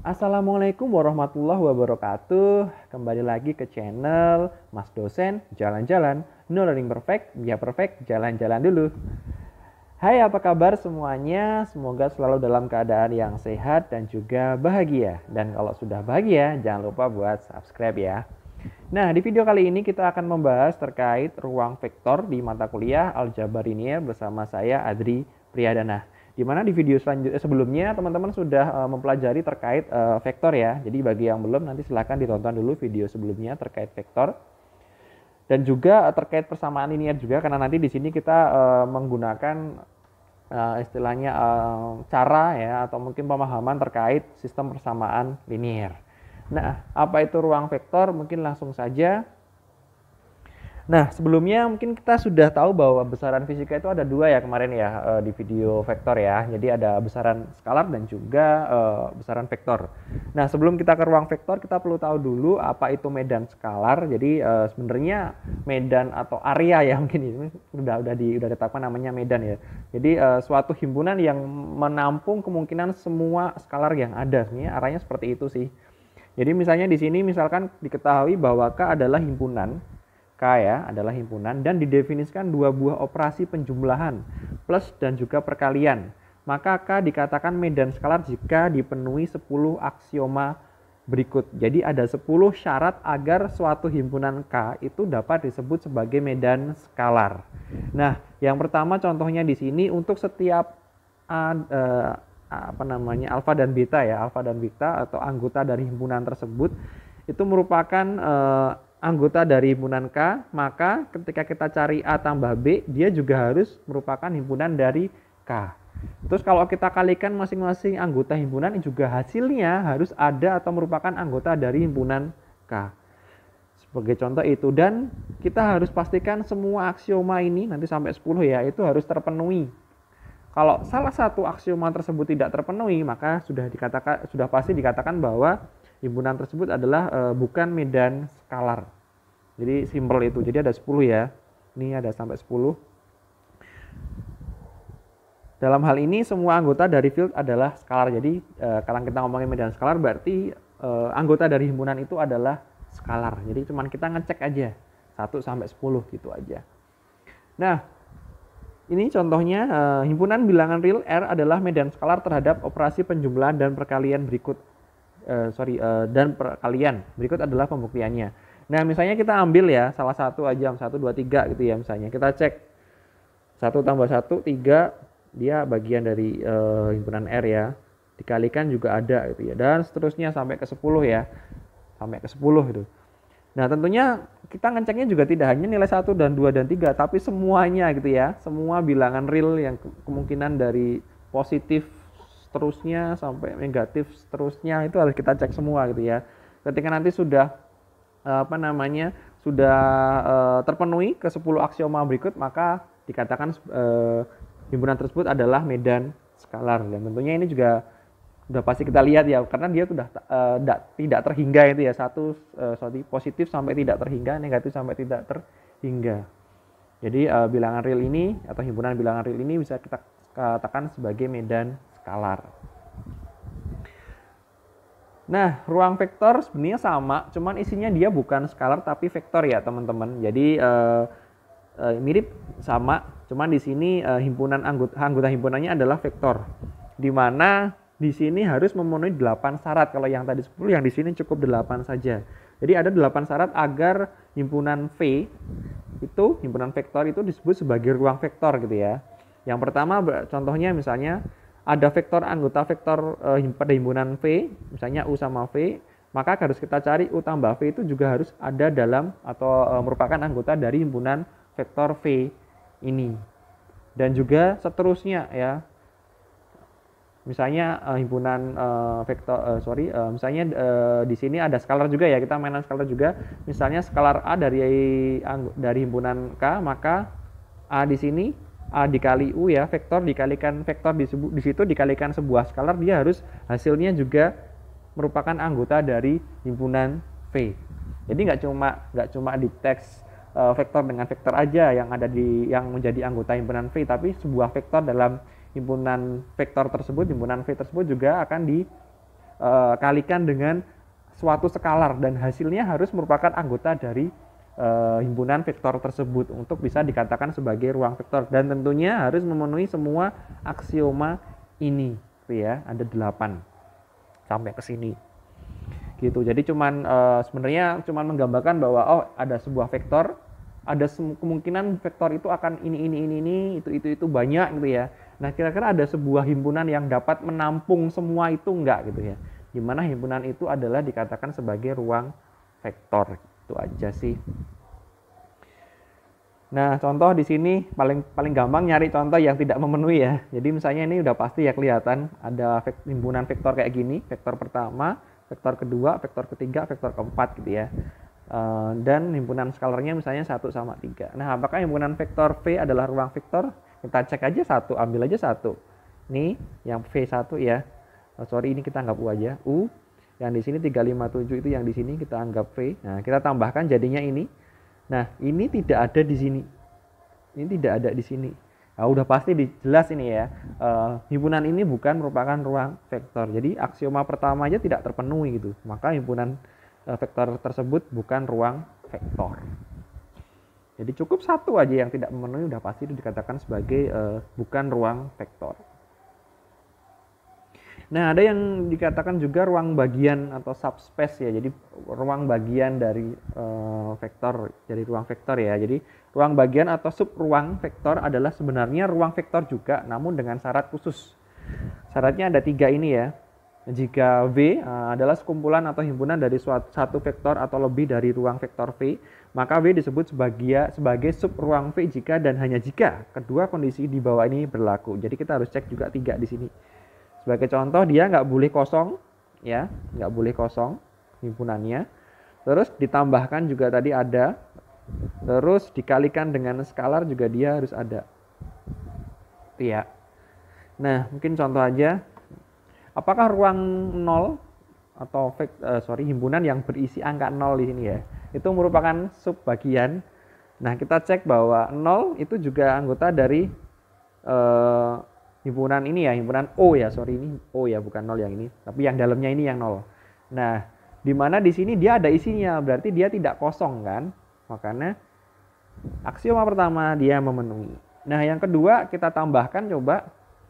Assalamualaikum warahmatullahi wabarakatuh. Kembali lagi ke channel Mas Dosen Jalan-Jalan. No learning perfect, biar perfect, jalan-jalan dulu. Hai, apa kabar semuanya? Semoga selalu dalam keadaan yang sehat dan juga bahagia. Dan kalau sudah bahagia, jangan lupa buat subscribe ya. Nah, di video kali ini kita akan membahas terkait ruang vektor di mata kuliah Aljabar Linear bersama saya Adri Priyadana. Di mana di video sebelumnya teman-teman sudah mempelajari terkait vektor ya. Jadi bagi yang belum nanti silahkan ditonton dulu video sebelumnya terkait vektor. Dan juga terkait persamaan linear juga karena nanti di sini kita menggunakan istilahnya cara ya atau mungkin pemahaman terkait sistem persamaan linear. Nah, apa itu ruang vektor? Mungkin langsung saja. Nah, sebelumnya mungkin kita sudah tahu bahwa besaran fisika itu ada dua ya kemarin ya di video vektor ya. Jadi ada besaran skalar dan juga besaran vektor. Nah, sebelum kita ke ruang vektor, kita perlu tahu dulu apa itu medan skalar. Jadi sebenarnya medan atau area ya mungkin ini udah ditetapkan namanya medan ya. Jadi suatu himpunan yang menampung kemungkinan semua skalar yang ada. Sebenarnya arahnya seperti itu sih. Jadi misalnya di sini misalkan diketahui bahwa K adalah himpunan. K ya adalah himpunan dan didefinisikan dua buah operasi penjumlahan plus dan juga perkalian. Maka K dikatakan medan skalar jika dipenuhi 10 aksioma berikut. Jadi ada 10 syarat agar suatu himpunan K itu dapat disebut sebagai medan skalar. Nah, yang pertama contohnya di sini untuk setiap alfa dan beta ya, alfa dan beta atau anggota dari himpunan tersebut itu merupakan anggota dari himpunan K, maka ketika kita cari A tambah B, dia juga harus merupakan himpunan dari K. Terus kalau kita kalikan masing-masing anggota himpunan juga hasilnya harus ada atau merupakan anggota dari himpunan K. Sebagai contoh itu, dan kita harus pastikan semua aksioma ini nanti sampai 10 ya, itu harus terpenuhi. Kalau salah satu aksioma tersebut tidak terpenuhi, maka sudah pasti dikatakan bahwa himpunan tersebut adalah bukan medan skalar. Jadi simpel itu. Jadi ada 10 ya. Ini ada sampai 10. Dalam hal ini semua anggota dari field adalah skalar. Jadi kalau kita ngomongin medan skalar berarti anggota dari himpunan itu adalah skalar. Jadi cuman kita ngecek aja 1 sampai 10 gitu aja. Nah, ini contohnya himpunan bilangan real R adalah medan skalar terhadap operasi penjumlahan dan perkalian berikut. Dan perkalian berikut adalah pembuktiannya. Nah, misalnya kita ambil ya salah satu aja 1, 2, 3 gitu ya misalnya. Kita cek 1 tambah 1, 3 dia bagian dari himpunan R ya. Dikalikan juga ada gitu ya. Dan seterusnya sampai ke 10 ya. Sampai ke 10 gitu. Nah, tentunya kita ngeceknya juga tidak hanya nilai 1 dan 2 dan 3, tapi semuanya gitu ya. Semua bilangan real yang kemungkinan dari positif seterusnya sampai negatif seterusnya itu harus kita cek semua gitu ya. Ketika nanti sudah terpenuhi ke 10 aksioma berikut, maka dikatakan himpunan tersebut adalah medan skalar. Dan tentunya ini juga udah pasti kita lihat ya, karena dia sudah tidak terhingga itu ya, positif sampai tidak terhingga, negatif sampai tidak terhingga. Jadi bilangan real ini atau himpunan bilangan real ini bisa kita katakan sebagai medan skalar. Nah, ruang vektor sebenarnya sama, cuman isinya dia bukan skalar tapi vektor ya teman-teman. Jadi mirip sama, cuman di sini himpunan anggota himpunannya adalah vektor. Di mana di sini harus memenuhi 8 syarat. Kalau yang tadi 10, yang di sini cukup 8 saja. Jadi ada 8 syarat agar himpunan V itu, himpunan vektor itu disebut sebagai ruang vektor gitu ya. Yang pertama contohnya misalnya ada vektor anggota vektor pada himpunan V, misalnya U sama V, maka harus kita cari U tambah V itu juga harus ada dalam atau merupakan anggota dari himpunan vektor V ini. Dan juga seterusnya ya. Misalnya himpunan misalnya di sini ada skalar juga ya, kita mainan skalar juga. Misalnya skalar A dari himpunan K, maka A di sini A dikali U ya, vektor dikalikan vektor di situ dikalikan sebuah skalar, dia harus hasilnya juga merupakan anggota dari himpunan V. Jadi nggak cuma di teks vektor dengan vektor aja yang menjadi anggota himpunan V, tapi sebuah vektor dalam himpunan vektor tersebut, himpunan V tersebut juga akan kalikan dengan suatu skalar dan hasilnya harus merupakan anggota dari himpunan vektor tersebut untuk bisa dikatakan sebagai ruang vektor, dan tentunya harus memenuhi semua aksioma ini gitu ya. Ada 8 sampai ke sini gitu. Jadi sebenarnya cuman menggambarkan bahwa ada sebuah vektor, ada kemungkinan vektor itu akan ini itu banyak gitu ya. Nah, kira-kira ada sebuah himpunan yang dapat menampung semua itu enggak gitu ya. Dimana himpunan itu adalah dikatakan sebagai ruang vektor. Itu aja sih. Nah, contoh di sini paling gampang nyari contoh yang tidak memenuhi ya. Jadi misalnya ini udah pasti ya kelihatan ada himpunan vektor kayak gini, vektor pertama, vektor kedua, vektor ketiga, vektor keempat gitu ya. Dan himpunan skalarnya misalnya 1 sama 3. Nah, apakah himpunan vektor V adalah ruang vektor? Kita cek aja ambil aja satu. Ini yang V1 ya. Ini kita anggap U aja. U. Yang di sini 357 itu yang di sini kita anggap V. Nah, kita tambahkan jadinya ini. Nah, ini tidak ada di sini. Ini tidak ada di sini. Nah, udah pasti jelas ini ya. Himpunan ini bukan merupakan ruang vektor. Jadi aksioma pertama aja tidak terpenuhi gitu. Maka himpunan vektor tersebut bukan ruang vektor. Jadi cukup satu aja yang tidak memenuhi udah pasti itu dikatakan sebagai bukan ruang vektor. Nah, ada yang dikatakan juga ruang bagian atau subspace ya. Jadi ruang bagian dari vektor, dari ruang vektor ya. Jadi ruang bagian atau sub ruang vektor adalah sebenarnya ruang vektor juga, namun dengan syarat khusus. Syaratnya ada 3 ini ya. Jika V adalah sekumpulan atau himpunan dari satu vektor atau lebih dari ruang vektor V, maka V disebut sebagai sub ruang V jika dan hanya jika kedua kondisi di bawah ini berlaku. Jadi kita harus cek juga 3 di sini. Sebagai contoh, dia nggak boleh kosong, ya, nggak boleh kosong himpunannya. Terus ditambahkan juga tadi ada, terus dikalikan dengan skalar juga dia harus ada. Iya. Nah, mungkin contoh aja. Apakah ruang 0 atau himpunan yang berisi angka 0 di sini ya, itu merupakan subbagian. Nah, kita cek bahwa 0 itu juga anggota dari himpunan ini ya, himpunan O ya, ini O ya, bukan 0 yang ini, tapi yang dalamnya ini yang 0. Nah, di mana di sini dia ada isinya, berarti dia tidak kosong kan? Makanya aksioma pertama dia memenuhi. Nah, yang kedua kita tambahkan,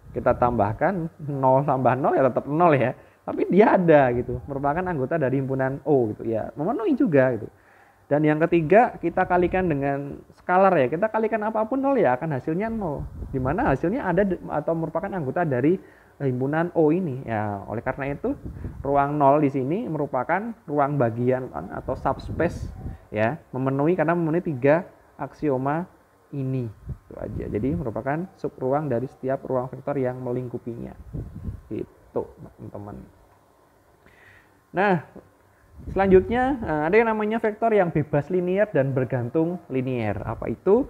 kita tambahkan 0 tambah 0 ya tetap 0 ya. Tapi dia ada gitu, merupakan anggota dari himpunan O gitu ya, memenuhi juga gitu. Dan yang ketiga kita kalikan dengan skalar ya, kita kalikan apapun 0 ya akan hasilnya 0. Dimana hasilnya ada atau merupakan anggota dari himpunan O ini ya. Oleh karena itu ruang 0 di sini merupakan ruang bagian atau subspace ya, karena memenuhi 3 aksioma ini. Itu aja. Jadi merupakan subruang dari setiap ruang vektor yang melingkupinya. Gitu, teman-teman. Nah, selanjutnya ada yang namanya vektor yang bebas linier dan bergantung linier. Apa itu?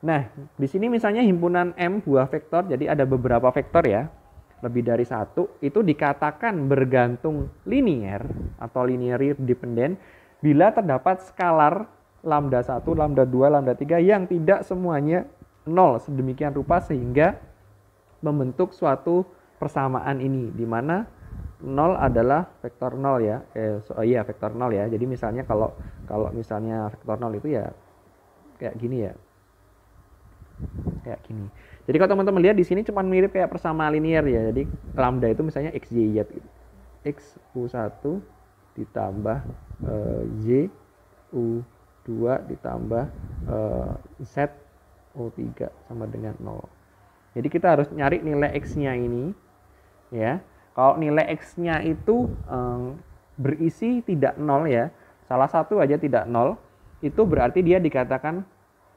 Nah, di sini misalnya himpunan M buah vektor, jadi ada beberapa vektor ya, lebih dari satu, itu dikatakan bergantung linier atau linearly dependent bila terdapat skalar lambda 1, lambda 2, lambda 3 yang tidak semuanya 0 sedemikian rupa sehingga membentuk suatu persamaan ini, di mana 0 adalah vektor 0 ya. Vektor 0 ya. Jadi misalnya kalau misalnya vektor 0 itu ya kayak gini ya. Kayak gini. Jadi kalau teman-teman lihat di sini cuma mirip kayak persamaan linear ya. Jadi lambda itu misalnya x, y, z gitu. X U1 ditambah y U2 ditambah z U3 sama dengan 0. Jadi kita harus nyari nilai x-nya ini ya. Kalau nilai x-nya itu berisi tidak 0 ya, salah satu aja tidak 0, itu berarti dia dikatakan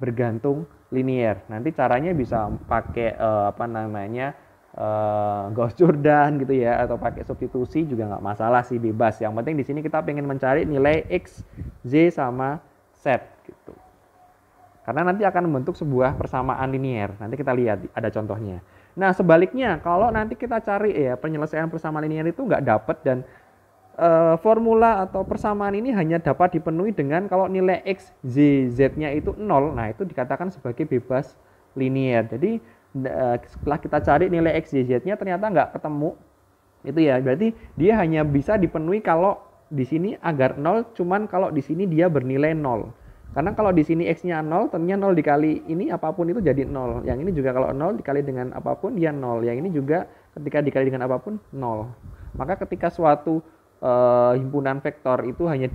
bergantung linier. Nanti caranya bisa pakai Gauss-Jordan gitu ya, atau pakai substitusi juga nggak masalah sih, bebas. Yang penting di sini kita pengen mencari nilai x, z sama z gitu. Karena nanti akan membentuk sebuah persamaan linier. Nanti kita lihat ada contohnya. Nah, sebaliknya kalau nanti kita cari ya penyelesaian persamaan linier itu nggak dapat, dan formula atau persamaan ini hanya dapat dipenuhi dengan kalau nilai x, z, z-nya itu 0. Nah, itu dikatakan sebagai bebas linier. Jadi setelah kita cari nilai x, y, z-nya ternyata nggak ketemu. Itu ya, berarti dia hanya bisa dipenuhi kalau di sini agar 0, cuman kalau di sini dia bernilai 0. Karena kalau di sini x-nya 0, tentunya 0 dikali ini apapun itu jadi 0. Yang ini juga kalau 0 dikali dengan apapun dia 0. Yang ini juga ketika dikali dengan apapun 0. Maka ketika suatu himpunan vektor itu hanya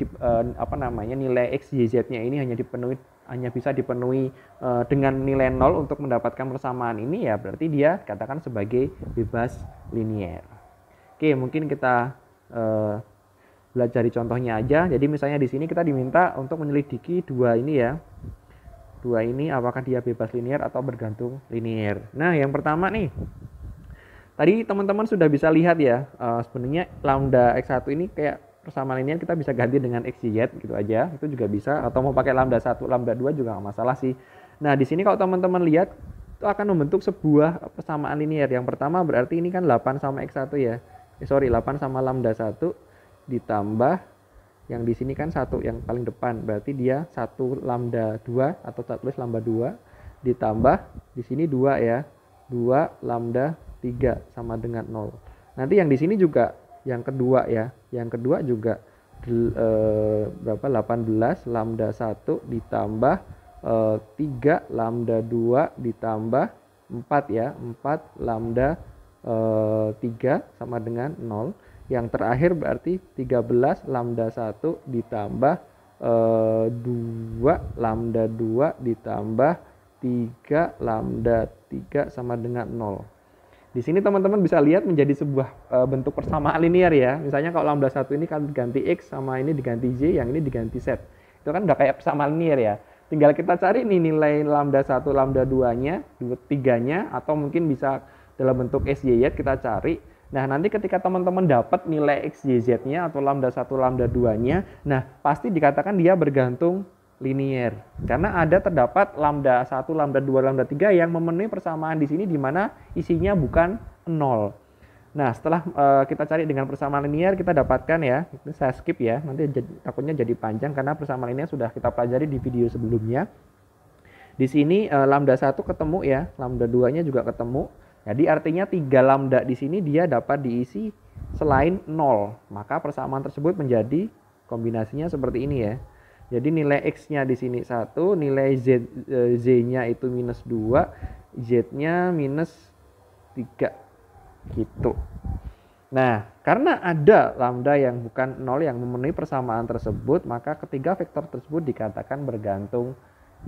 nilai x, y, z-nya ini hanya bisa dipenuhi dengan nilai 0 untuk mendapatkan persamaan ini, ya berarti dia katakan sebagai bebas linier. Oke, mungkin kita belajar di contohnya aja. Jadi misalnya di sini kita diminta untuk menyelidiki dua ini ya. Dua ini apakah dia bebas linier atau bergantung linier. Nah, yang pertama nih. Tadi teman-teman sudah bisa lihat ya, sebenarnya lambda x1 ini kayak persamaan linier kita bisa ganti dengan x, y, z gitu aja. Itu juga bisa, atau mau pakai lambda 1, lambda 2 juga nggak masalah sih. Nah, di sini kalau teman-teman lihat itu akan membentuk sebuah persamaan linier. Yang pertama berarti ini kan 8 sama x1 ya. 8 sama lambda 1 ditambah yang di sini kan 1 yang paling depan, berarti dia 1 lambda 2 atau kita tulis lambda 2 ditambah di sini 2 ya. 2 lambda 3 sama dengan 0. Nanti yang di sini juga yang kedua ya. Yang kedua juga 18 lambda 1 ditambah 3 lambda 2 ditambah 4 ya. 4 lambda 3 sama dengan 0. Yang terakhir berarti 13 lambda 1 ditambah 2 lambda 2 ditambah 3 lambda 3 sama dengan 0. Di sini teman-teman bisa lihat menjadi sebuah bentuk persamaan linier ya. Misalnya kalau lambda 1 ini kan diganti x, sama ini diganti y, yang ini diganti z. Itu kan udah kayak persamaan linier ya. Tinggal kita cari nih nilai lambda 1, lambda 2-nya, 3-nya, atau mungkin bisa dalam bentuk s, y, z kita cari. Nah, nanti ketika teman-teman dapat nilai x, y, z-nya atau lambda 1, lambda 2-nya, nah pasti dikatakan dia bergantung linier. Karena terdapat lambda 1, lambda 2, lambda 3 yang memenuhi persamaan di sini di mana isinya bukan 0. Nah, setelah kita cari dengan persamaan linier, kita dapatkan ya, ini saya skip ya, nanti takutnya jadi panjang karena persamaan linier sudah kita pelajari di video sebelumnya. Di sini lambda 1 ketemu ya, lambda 2-nya juga ketemu. Jadi artinya 3 lambda di sini dia dapat diisi selain 0. Maka persamaan tersebut menjadi kombinasinya seperti ini ya. Jadi nilai x-nya di sini 1, nilai z-nya itu minus 2, z-nya minus 3 gitu. Nah, karena ada lambda yang bukan 0 yang memenuhi persamaan tersebut, maka ketiga vektor tersebut dikatakan bergantung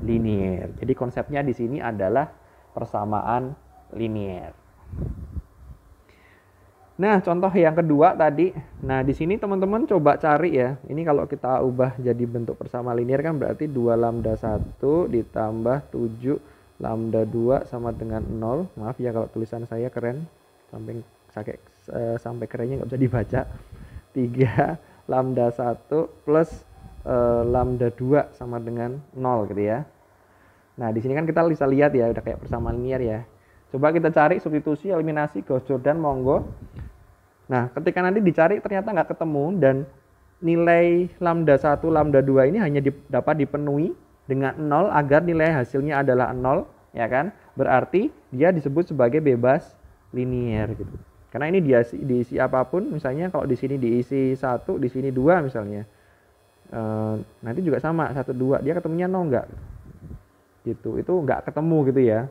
linier. Jadi konsepnya di sini adalah persamaan linier. Nah, contoh yang kedua tadi. Nah, di sini teman-teman coba cari ya. Ini kalau kita ubah jadi bentuk persamaan linier kan berarti 2 lambda 1 ditambah 7 lambda 2 sama dengan 0. Maaf ya kalau tulisan saya keren. Sampai kerennya nggak bisa dibaca. 3 lambda 1 plus lambda 2 sama dengan 0 gitu ya. Nah, di sini kan kita bisa lihat ya udah kayak persamaan linier ya. Coba kita cari substitusi, eliminasi, Gauss Jordan, monggo. Nah, ketika nanti dicari ternyata nggak ketemu dan nilai lambda 1, lambda 2 ini hanya dapat dipenuhi dengan 0 agar nilai hasilnya adalah 0, ya kan? Berarti dia disebut sebagai bebas linier gitu. Karena ini diisi apapun, misalnya kalau di sini diisi 1, di sini 2 misalnya. Nanti juga sama, 1, 2, dia ketemunya 0 nggak? Gitu, itu nggak ketemu gitu ya.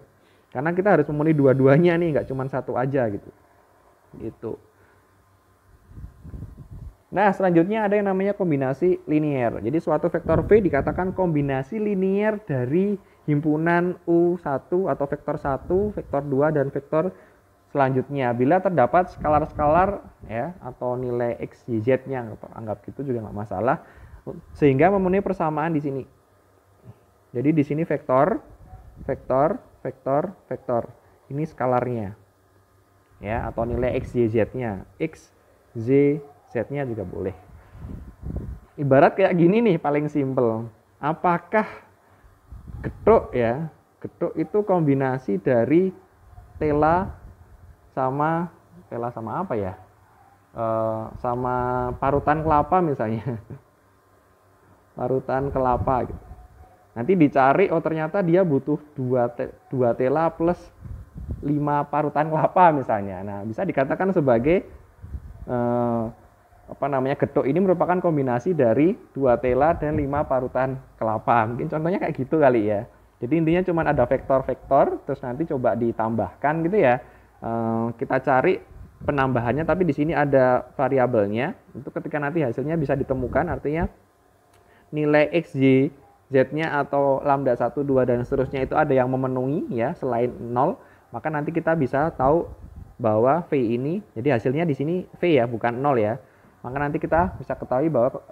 Karena kita harus memenuhi dua-duanya nih, nggak cuma satu aja gitu. Gitu. Nah, selanjutnya ada yang namanya kombinasi linier. Jadi suatu vektor V dikatakan kombinasi linier dari himpunan U1 atau vektor 1, vektor 2, dan vektor selanjutnya. Bila terdapat skalar-skalar ya atau nilai X, Y, Z-nya, anggap gitu juga nggak masalah. Sehingga memenuhi persamaan di sini. Jadi di sini vektor, vektor, vektor, vektor. Ini skalarnya. Ya, atau nilai X, Y, Z-nya. X, Z, Z-nya juga boleh. Ibarat kayak gini nih paling simpel. Apakah getuk ya? Getuk itu kombinasi dari tela sama apa ya? Sama parutan kelapa misalnya. Parutan kelapa gitu. Nanti dicari, oh ternyata dia butuh 2 tela plus 5 parutan kelapa misalnya. Nah, bisa dikatakan sebagai getuk ini merupakan kombinasi dari 2 tela dan 5 parutan kelapa. Mungkin contohnya kayak gitu kali ya. Jadi intinya cuma ada vektor-vektor, terus nanti coba ditambahkan gitu ya. Kita cari penambahannya, tapi di sini ada variabelnya. Untuk ketika nanti hasilnya bisa ditemukan, artinya nilai x, y, z-nya atau lambda 1, 2 dan seterusnya itu ada yang memenuhi ya selain 0, maka nanti kita bisa tahu bahwa V ini, jadi hasilnya di sini V ya, bukan 0 ya. Maka nanti kita bisa ketahui bahwa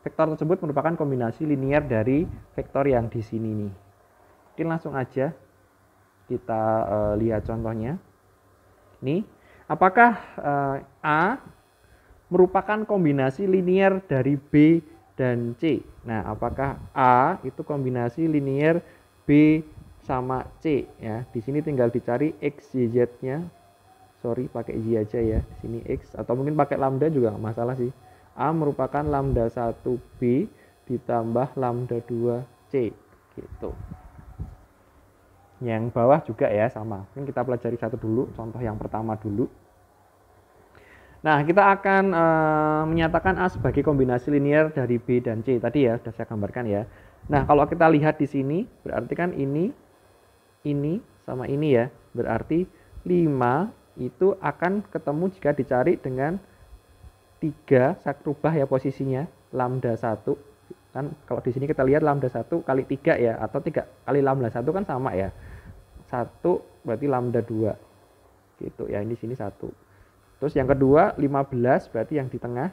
vektor tersebut merupakan kombinasi linear dari vektor yang di sini nih. Mungkin langsung aja kita lihat contohnya. Nih, apakah A merupakan kombinasi linear dari B dan C? Nah, apakah A itu kombinasi linear B sama C ya? Di sini tinggal dicari X, Y, Z-nya. Sorry, pakai Y aja ya. Di sini X atau mungkin pakai lambda juga nggak masalah sih. A merupakan lambda 1B ditambah lambda 2C gitu. Yang bawah juga ya sama. Mungkin kita pelajari satu dulu, contoh yang pertama dulu. Nah, kita akan menyatakan A sebagai kombinasi linear dari B dan C. Tadi ya, sudah saya gambarkan ya. Nah, kalau kita lihat di sini, berarti kan ini sama ini ya. Berarti 5 itu akan ketemu jika dicari dengan 3, saya rubah ya posisinya, lambda 1. Kan kalau di sini kita lihat lambda 1 kali 3 ya, atau 3 kali lambda 1 kan sama ya. 1 berarti lambda 2. Gitu ya, ini sini 1. Terus yang kedua 15 berarti yang di tengah.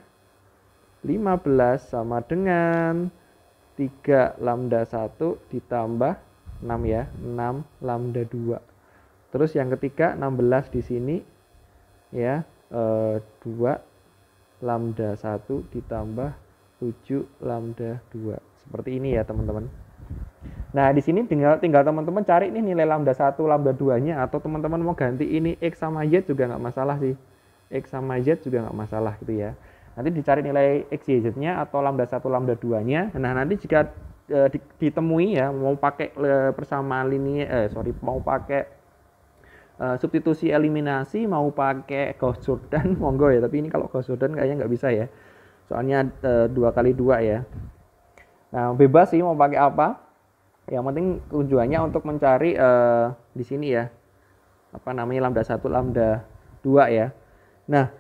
15 sama dengan 3 lambda 1 ditambah 6 ya, 6 lambda 2. Terus yang ketiga 16 di sini ya, 2 lambda 1 ditambah 7 lambda 2. Seperti ini ya, teman-teman. Nah, di sini tinggal teman-teman cari nih nilai lambda 1, lambda 2-nya, atau teman-teman mau ganti ini X sama Y juga nggak masalah sih. X sama Z juga nggak masalah gitu ya. Nanti dicari nilai X, Y, Z-nya atau lambda 1, lambda 2-nya. Nah, nanti jika ditemui ya, mau pakai persamaan linear, mau pakai substitusi eliminasi, mau pakai Gauss-Jordan monggo ya, tapi ini kalau Gauss-Jordan kayaknya nggak bisa ya, soalnya 2 kali 2 ya. Nah, bebas sih mau pakai apa, yang penting tujuannya untuk mencari di sini ya, lambda 1, lambda 2 ya. Nah,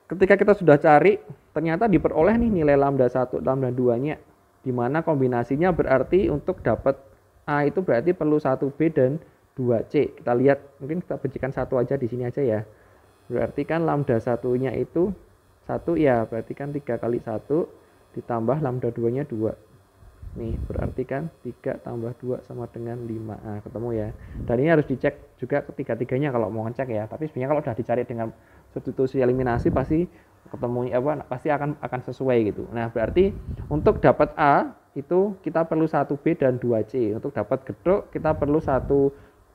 ketika kita sudah cari, ternyata diperoleh nih nilai lambda 1, lambda 2-nya, dimana kombinasinya berarti untuk dapat A itu berarti perlu 1B dan 2C. Kita lihat, mungkin kita bencikan 1 aja di sini aja ya. Berarti kan lambda 1-nya itu 1 ya, berarti kan 3 kali 1 ditambah lambda 2-nya 2. Nih, berarti kan 3 tambah 2 sama dengan 5. Nah, ketemu ya. Dan ini harus dicek juga ketiga-tiganya kalau mau ngecek ya. Tapi sebenarnya kalau udah dicari dengan substitusi eliminasi pasti ketemu pasti akan sesuai gitu. Nah, berarti untuk dapat A itu kita perlu 1B dan 2C. Untuk dapat getuk kita perlu 1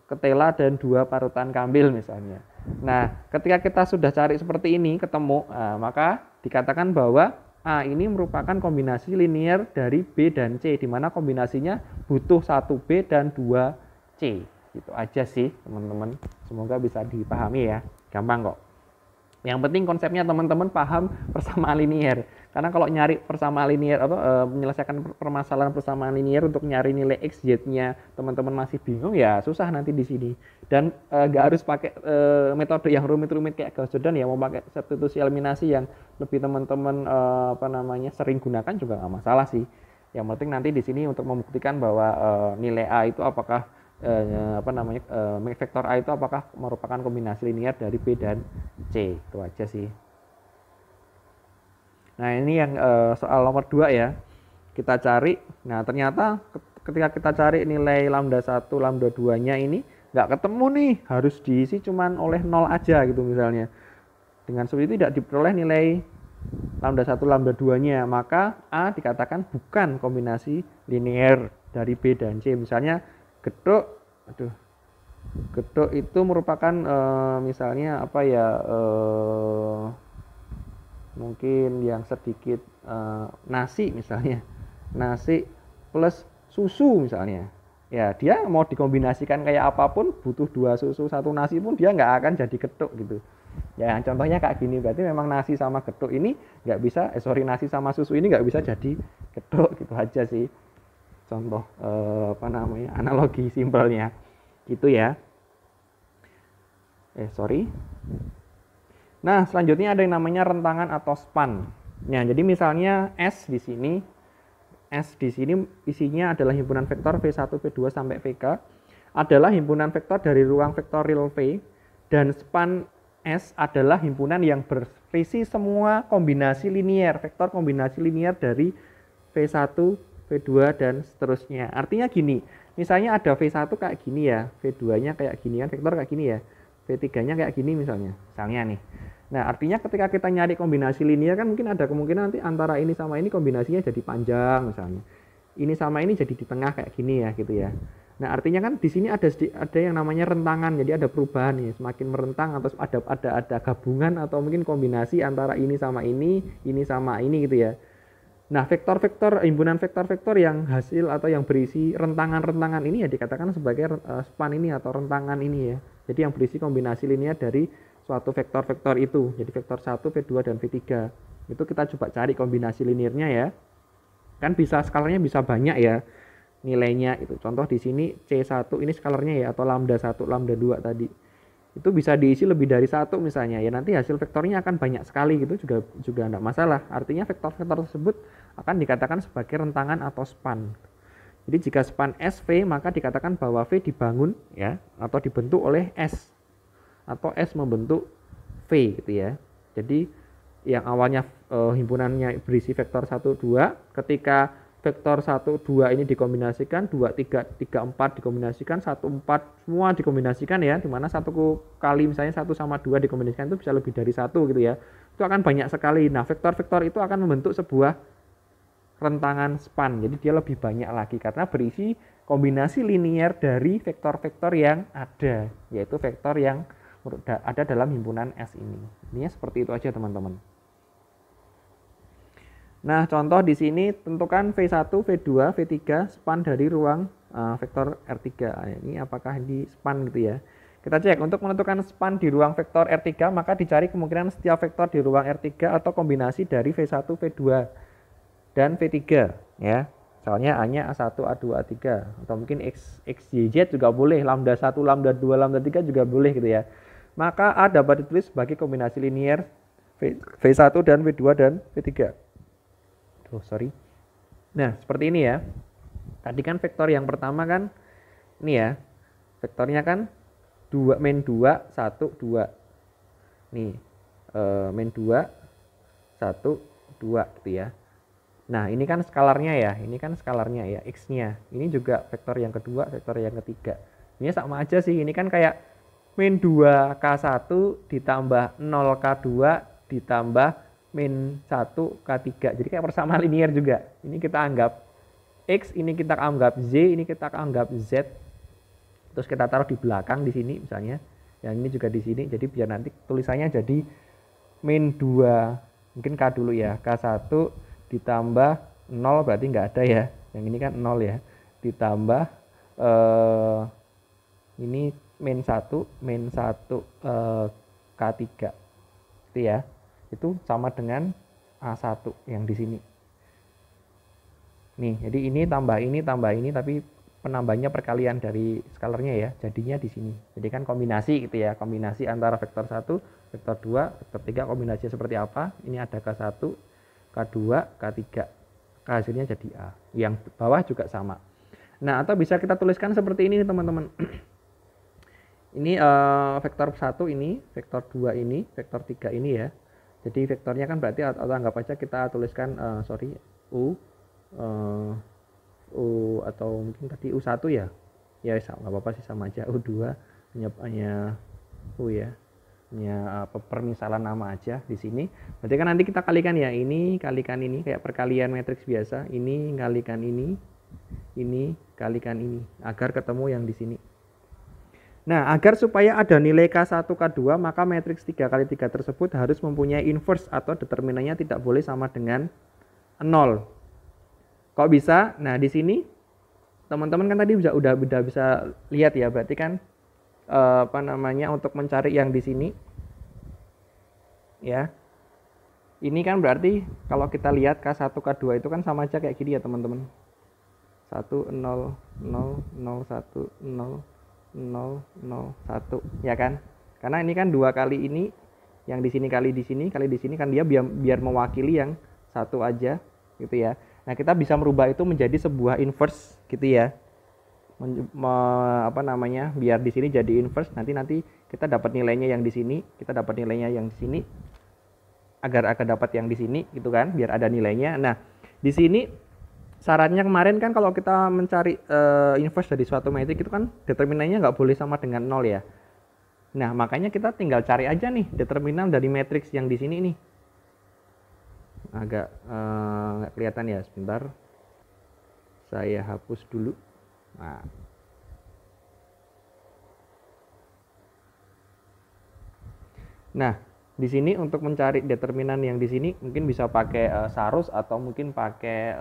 ketela dan 2 parutan kambil misalnya. Nah, ketika kita sudah cari seperti ini ketemu, maka dikatakan bahwa A ini merupakan kombinasi linear dari B dan C, di mana kombinasinya butuh 1B dan 2C. Gitu aja sih, teman-teman. Semoga bisa dipahami ya. Gampang kok. Yang penting konsepnya teman-teman paham persamaan linear. Karena kalau nyari persamaan linear atau menyelesaikan permasalahan persamaan linear untuk nyari nilai X, Z-nya teman-teman masih bingung ya susah nanti di sini. Dan nggak harus pakai metode yang rumit-rumit kayak Gauss-Jordan ya, mau pakai substitusi eliminasi yang lebih teman-teman sering gunakan juga nggak masalah sih. Yang penting nanti di sini untuk membuktikan bahwa nilai A itu apakah vektor A itu apakah merupakan kombinasi linear dari B dan C. Itu aja sih. Nah, ini yang soal nomor 2 ya. Kita cari. Nah, ternyata ketika kita cari nilai lambda 1, lambda 2-nya ini nggak ketemu nih. Harus diisi cuman oleh 0 aja gitu misalnya. Dengan seperti itu tidak diperoleh nilai lambda 1, lambda 2-nya. Maka A dikatakan bukan kombinasi linear dari B dan C. Misalnya getuk itu merupakan misalnya mungkin yang sedikit nasi misalnya, nasi plus susu misalnya ya, dia mau dikombinasikan kayak apapun butuh 2 susu 1 nasi pun dia nggak akan jadi getuk gitu. Ya contohnya kayak gini, berarti memang nasi sama getuk ini nggak bisa, nasi sama susu ini nggak bisa jadi getuk, gitu aja sih. Contoh analogi simpelnya gitu ya. Nah, selanjutnya ada yang namanya rentangan atau span. Nah, jadi misalnya S di sini isinya adalah himpunan vektor V1, V2 sampai Vk adalah himpunan vektor dari ruang vektorial V, dan span S adalah himpunan yang berisi semua kombinasi linier, vektor kombinasi linier dari V1, V2 dan seterusnya. Artinya gini, misalnya ada V1 kayak gini ya, V2-nya kayak gini kan, vektor kayak gini ya, V3-nya kayak gini misalnya nih. Nah, artinya ketika kita nyari kombinasi linear kan mungkin ada kemungkinan nanti antara ini sama ini kombinasinya jadi panjang misalnya. Ini sama ini jadi di tengah kayak gini ya gitu ya. Nah, artinya kan di sini ada yang namanya rentangan. Jadi ada perubahan nih, semakin merentang atau ada gabungan atau mungkin kombinasi antara ini sama ini sama ini gitu ya. Nah, himpunan vektor-vektor yang hasil atau yang berisi rentangan-rentangan ini ya dikatakan sebagai span ini atau rentangan ini ya. Jadi yang berisi kombinasi linear dari suatu vektor-vektor itu. Jadi vektor 1, V2 dan V3. Itu kita coba cari kombinasi linearnya ya. Kan bisa skalarnya bisa banyak ya nilainya itu. Contoh di sini C1 ini skalarnya ya, atau lambda 1, lambda 2 tadi. Itu bisa diisi lebih dari 1 misalnya. Ya nanti hasil vektornya akan banyak sekali gitu, juga enggak masalah. Artinya vektor-vektor tersebut akan dikatakan sebagai rentangan atau span. Jadi jika span SV maka dikatakan bahwa V dibangun ya atau dibentuk oleh S, atau S membentuk V gitu ya. Jadi yang awalnya himpunannya berisi vektor 1, 2, ketika vektor 1, 2 ini dikombinasikan, 2, 3, 3, 4 dikombinasikan, 1, 4 semua dikombinasikan ya, dimana satu kali misalnya 1 sama 2 dikombinasikan itu bisa lebih dari 1 gitu ya. Itu akan banyak sekali. Nah, vektor-vektor itu akan membentuk sebuah rentangan span. Jadi dia lebih banyak lagi karena berisi kombinasi linier dari vektor-vektor yang ada, yaitu vektor yang ada dalam himpunan S ini. Intinya seperti itu aja teman-teman. Nah, contoh di sini tentukan V1, V2, V3 span dari ruang vektor R3. Ini apakah di span gitu ya. Kita cek untuk menentukan span di ruang vektor R3, maka dicari kemungkinan setiap vektor di ruang R3 atau kombinasi dari V1, V2 dan V3 ya. Misalnya A-nya A1, A2, A3 atau mungkin X, Y, Z juga boleh, lambda 1, lambda 2, lambda 3 juga boleh gitu ya. Maka A dapat ditulis sebagai kombinasi linier V1 dan V2 dan V3. Nah, seperti ini ya. Tadi kan vektor yang pertama kan ini ya. Vektornya kan 2 min 2 1 2. Nih, min 2 1 2 gitu ya. Nah, ini kan skalarnya ya. Ini kan skalarnya ya, X-nya. Ini juga vektor yang kedua, vektor yang ketiga. Ini sama aja sih. Ini kan kayak min 2K1 ditambah 0K2 ditambah min 1K3. Jadi kayak persamaan linear juga. Ini kita anggap X, ini kita anggap Z, ini kita anggap Z. Terus kita taruh di belakang di sini misalnya. Yang ini juga di sini. Jadi biar nanti tulisannya jadi min 2. Mungkin K dulu ya. K1 ditambah 0 berarti nggak ada ya. Yang ini kan 0 ya. Ditambah ini min 1 K3 itu ya, itu sama dengan A1 yang di sini nih. Jadi ini tambah ini tapi penambahnya perkalian dari skalarnya ya, jadinya di sini. Jadi kan kombinasi gitu ya, kombinasi antara vektor 1, vektor 2, vektor 3 kombinasinya seperti apa. Ini ada K1, K2, K3, hasilnya jadi A. Yang bawah juga sama. Nah, atau bisa kita tuliskan seperti ini teman-teman. Ini vektor 1 ini, vektor 2 ini, vektor 3 ini ya. Jadi vektornya kan berarti atau anggap aja kita tuliskan U atau mungkin tadi U1 ya. Ya nggak apa-apa sih, sama aja. U2 hanya U ya. Hanya permisalan nama aja di sini. Berarti kan nanti kita kalikan ya, ini kalikan ini kayak perkalian matriks biasa. Ini kalikan ini kalikan ini agar ketemu yang di sini. Nah, agar supaya ada nilai K1, K2, maka matriks 3 kali 3 tersebut harus mempunyai inverse atau determinannya tidak boleh sama dengan 0. Kok bisa? Nah, di sini teman-teman kan tadi udah bisa lihat ya, berarti kan untuk mencari yang di sini ya. Ini kan berarti kalau kita lihat K1, K2 itu kan sama aja kayak gini ya teman-teman. 1, 0, 0, 0, 1, 0, 0, 0, 1, ya kan? Karena ini kan dua kali ini, yang di sini kali di sini, kali di sini kan dia biar mewakili yang satu aja gitu ya. Nah, kita bisa merubah itu menjadi sebuah inverse gitu ya. Apa namanya? Biar di sini jadi inverse, nanti kita dapat nilainya yang di sini, kita dapat nilainya yang di sini. Agar dapat yang di sini gitu kan, biar ada nilainya. Nah, di sini syaratnya kemarin kan kalau kita mencari inverse dari suatu metrik itu kan determinannya nggak boleh sama dengan 0 ya. Nah, makanya kita tinggal cari aja nih determinan dari matriks yang di sini nih. Agak nggak kelihatan ya, sebentar. Saya hapus dulu. Nah, di sini untuk mencari determinan yang di sini mungkin bisa pakai Sarus atau mungkin pakai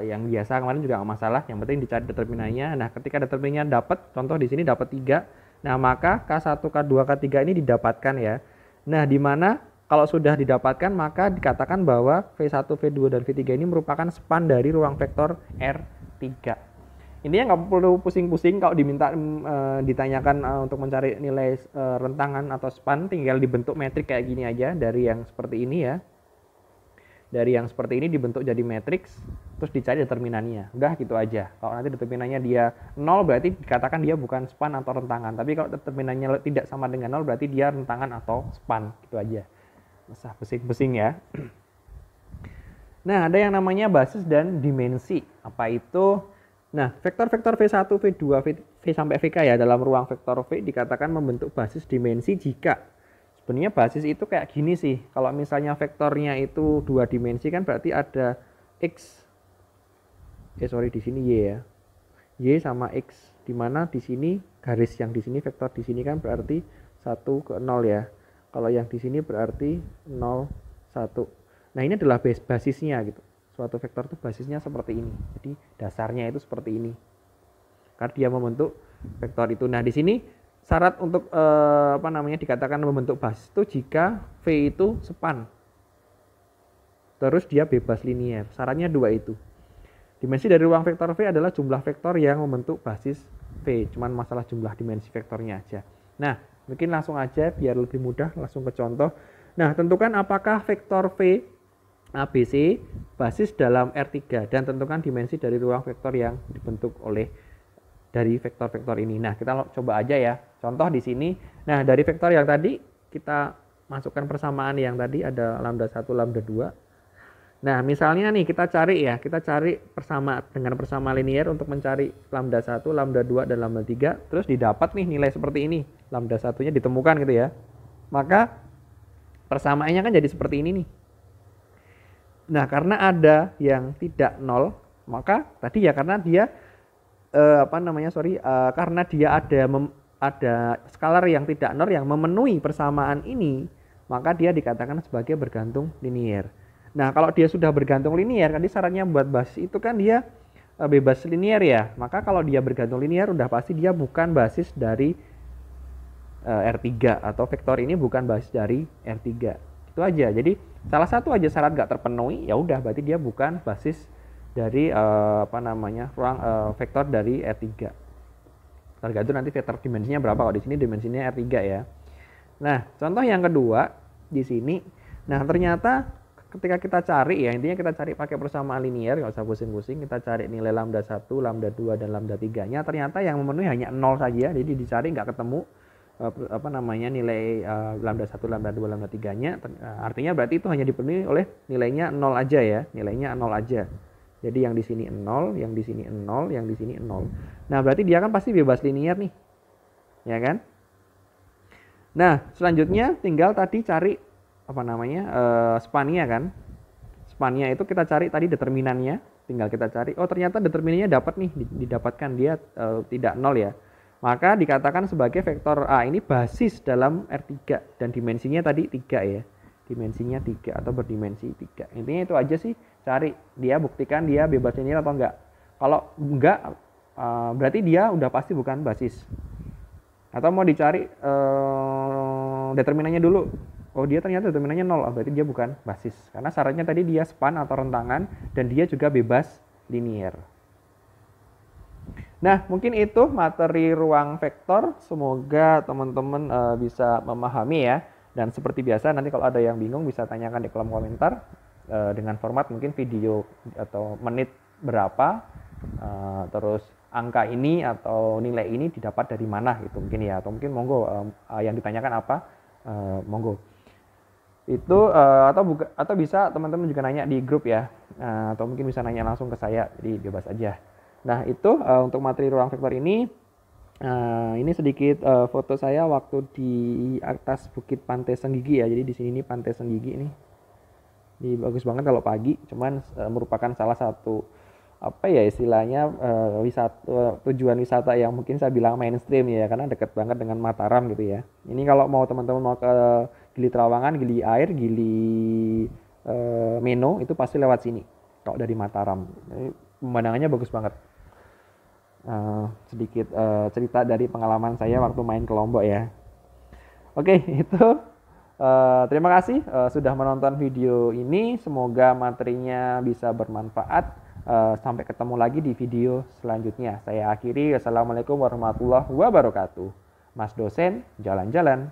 yang biasa kemarin juga nggak masalah. Yang penting dicari determinannya. Nah, ketika determinannya dapat, contoh di sini dapat 3. Nah, maka K1, K2, K3 ini didapatkan ya. Nah, di mana kalau sudah didapatkan maka dikatakan bahwa V1, V2 dan V3 ini merupakan span dari ruang vektor R3. Intinya nggak perlu pusing-pusing kalau diminta ditanyakan untuk mencari nilai rentangan atau span, tinggal dibentuk metrik kayak gini aja dari yang seperti ini ya. Dari yang seperti ini dibentuk jadi matriks, terus dicari determinannya. Udah gitu aja. Kalau nanti determinannya dia 0 berarti dikatakan dia bukan span atau rentangan. Tapi kalau determinannya tidak sama dengan 0 berarti dia rentangan atau span. Gitu aja. Usah pusing-pusing ya. Nah, ada yang namanya basis dan dimensi. Apa itu? Nah, vektor-vektor V1, V2, V sampai VK ya dalam ruang vektor V dikatakan membentuk basis dimensi jika sebenarnya basis itu kayak gini sih. Kalau misalnya vektornya itu 2 dimensi kan berarti ada X. Di sini Y ya. Y sama X, di mana di sini garis yang di sini vektor di sini kan berarti 1 ke 0 ya. Kalau yang di sini berarti 0, 1. Nah, ini adalah basisnya gitu. Suatu vektor itu basisnya seperti ini. Jadi dasarnya itu seperti ini. Karena dia membentuk vektor itu. Nah, di sini syarat untuk dikatakan membentuk basis itu jika V itu span. Terus dia bebas linier. Syaratnya 2 itu. Dimensi dari ruang vektor V adalah jumlah vektor yang membentuk basis V. Cuman masalah jumlah dimensi vektornya aja. Nah, mungkin langsung aja biar lebih mudah langsung ke contoh. Nah, tentukan apakah vektor V ABC basis dalam R3 dan tentukan dimensi dari ruang vektor yang dibentuk oleh dari vektor-vektor ini. Nah, kita coba aja ya. Contoh di sini. Nah, dari vektor yang tadi kita masukkan persamaan yang tadi ada lambda 1, lambda 2. Nah, misalnya nih kita cari dengan persamaan linear untuk mencari lambda 1, lambda 2 dan lambda 3, terus didapat nih nilai seperti ini. Lambda 1-nya ditemukan gitu ya. Maka persamaannya kan jadi seperti ini nih. Nah, karena ada yang tidak 0, maka tadi ya karena dia karena dia ada skalar yang tidak 0 yang memenuhi persamaan ini, maka dia dikatakan sebagai bergantung linier. Nah, kalau dia sudah bergantung linier, kan syaratnya buat basis itu kan dia bebas linier ya. Maka kalau dia bergantung linier udah pasti dia bukan basis dari R3 atau vektor ini bukan basis dari R3. Itu aja. Jadi salah satu aja syarat nggak terpenuhi, ya udah berarti dia bukan basis dari ruang vektor dari R3. Tergantung nanti vektor dimensinya berapa. Kalau di sini dimensinya R3 ya. Nah, contoh yang kedua di sini. Nah, ternyata ketika kita cari ya, intinya kita cari pakai persamaan linear, nggak usah pusing-pusing. Kita cari nilai lambda 1, lambda 2 dan lambda 3-nya. Ternyata yang memenuhi hanya 0 saja. Jadi dicari nggak ketemu nilai lambda 1, lambda 2, lambda 3-nya. Artinya berarti itu hanya dipenuhi oleh nilainya 0 aja ya. Nilainya 0 aja. Jadi yang di sini 0, yang di sini 0, yang di sini 0. Nah, berarti dia kan pasti bebas linier nih. Ya kan? Nah, selanjutnya tinggal tadi cari spannya kan. Spannya itu kita cari tadi determinannya, tinggal kita cari. Oh, ternyata determinannya dapat nih, didapatkan dia tidak 0 ya. Maka dikatakan sebagai vektor A ini basis dalam R3 dan dimensinya tadi 3 ya. Dimensinya 3 atau berdimensi 3. Intinya itu aja sih, cari dia, buktikan dia bebas linier atau enggak. Kalau enggak berarti dia udah pasti bukan basis. Atau mau dicari determinannya dulu. oh dia ternyata determinannya 0, berarti dia bukan basis. Karena syaratnya tadi dia span atau rentangan dan dia juga bebas linear. Nah, mungkin itu materi ruang vektor. Semoga teman-teman bisa memahami ya. Dan seperti biasa nanti kalau ada yang bingung bisa tanyakan di kolom komentar dengan format mungkin video atau menit berapa, terus angka ini atau nilai ini didapat dari mana gitu mungkin ya, atau mungkin monggo yang ditanyakan apa, monggo itu atau bisa teman-teman juga nanya di grup ya, atau mungkin bisa nanya langsung ke saya, jadi bebas aja. Nah itu untuk materi ruang vektor ini. Ini sedikit foto saya waktu di atas Bukit Pantai Senggigi ya. Jadi di sini Pantai Senggigi nih. Ini bagus banget kalau pagi. Cuman merupakan salah satu apa ya istilahnya tujuan wisata yang mungkin saya bilang mainstream ya, karena dekat banget dengan Mataram gitu ya. Ini kalau mau teman-teman mau ke Gili Trawangan, Gili Air, Gili Meno itu pasti lewat sini. Kalau dari Mataram, pemandangannya bagus banget. Sedikit cerita dari pengalaman saya waktu main ke Lombok ya. Oke, itu terima kasih sudah menonton video ini. Semoga materinya bisa bermanfaat. Sampai ketemu lagi di video selanjutnya. Saya akhiri. Wassalamualaikum warahmatullahi wabarakatuh. Mas dosen, jalan-jalan.